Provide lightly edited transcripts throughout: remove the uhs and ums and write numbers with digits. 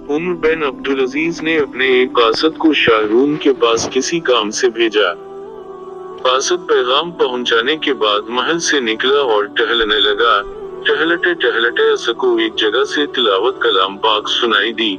उमर बिन अब्दुल अजीज ने अपने एक कासद को शाहरून के पास किसी काम से भेजा। कासद पैगाम पहुंचाने के बाद महल से निकला और टहलने लगा। टहलते टहलते उसको एक जगह से तिलावत कलाम पाक सुनाई दी।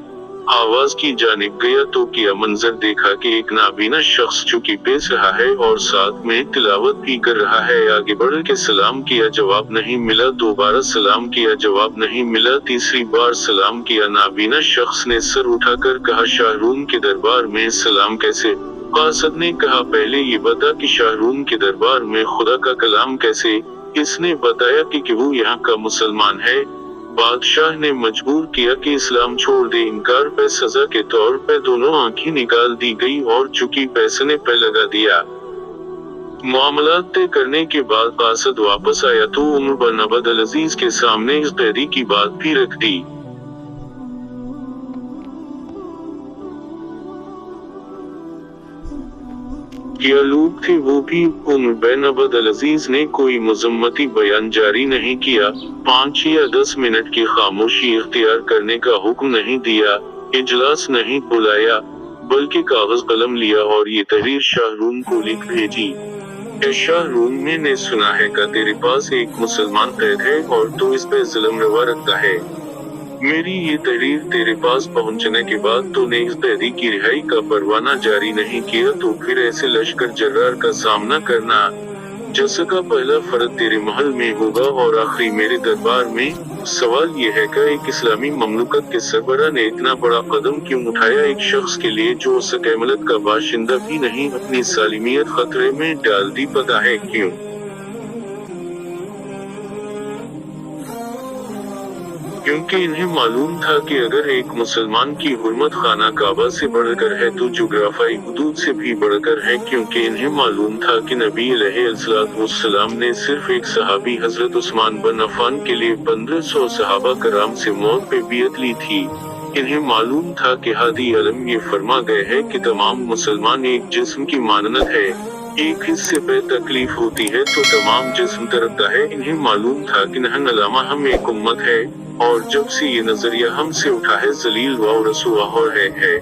आवाज की जानिब गया तो क्या मंजर देखा कि एक नाबीना शख्स चुकी पेश रहा है और साथ में तिलावत भी कर रहा है। आगे बढ़ के सलाम किया, जवाब नहीं मिला। दोबारा सलाम किया, जवाब नहीं मिला। तीसरी बार सलाम किया। नाबीना शख्स ने सर उठाकर कहा, शाहरून के दरबार में सलाम कैसे? कासद ने कहा, पहले ये बता कि शाहरून के दरबार में खुदा का कलाम कैसे? इसने बताया कि वो यहाँ का मुसलमान है। बादशाह ने मजबूर किया कि इस्लाम छोड़ दे। इनकार पे सजा के तौर पे दोनों आंखें निकाल दी गई और चुकी पैसने पे लगा दिया। मामलात तय करने के बाद कासद वापस आया तो उमर बिन अब्दुल अजीज के सामने इस कैदी की बात भी रख दी। क्या लोग थे वो भी? उमर बिन अब्दुल अजीज ने कोई मजम्मती बयान जारी नहीं किया। 5 या 10 मिनट की खामोशी इख्तियार करने का हुक्म नहीं दिया। इजलास नहीं बुलाया, बल्कि कागज कलम लिया और ये तहरीर शाहरून को लिख भेजी। शाहरून, मैंने सुना है कि तेरे पास एक मुसलमान कैद है और तू इस पे जुल्म रवा रखता है। मेरी ये तहरीर तेरे पास पहुंचने के बाद तूने इस कैदी की रिहाई का परवाना जारी नहीं किया तो फिर ऐसे लश्कर जर्रार का सामना करना, जिसका पहला फर्द तेरे महल में होगा और आखिरी मेरे दरबार में। सवाल ये है कि एक इस्लामी ममलुकत के सरबराह ने इतना बड़ा कदम क्यों उठाया एक शख्स के लिए जो उस कैमलत का बाशिंदा भी नहीं? अपनी सालिमियत खतरे में डाल दी। पता है क्यों? क्योंकि इन्हें मालूम था कि अगर एक मुसलमान की हुर्मत खाना काबा से बढ़कर है तो जुग्राफाई हुदूद से भी बढ़कर है। क्योंकि इन्हें मालूम था कि नबी अलैहिस्सलाम ने सिर्फ एक सहाबी हजरत उस्मान बिन अफ़्फ़ान के लिए 1500 सहाबा कराम से मौत पे बियत ली थी। इन्हें मालूम था कि हादी अलम ये फरमा गए है कि तमाम मुसलमान एक जिस्म की माननत है। एक हिस्से पे तकलीफ होती है तो तमाम जिस्म तरफता है। इन्हें मालूम था कि नहन अलामा हम एक उम्मत है और जब से ये नजरिया हमसे उठा है जलील व रसूआ है।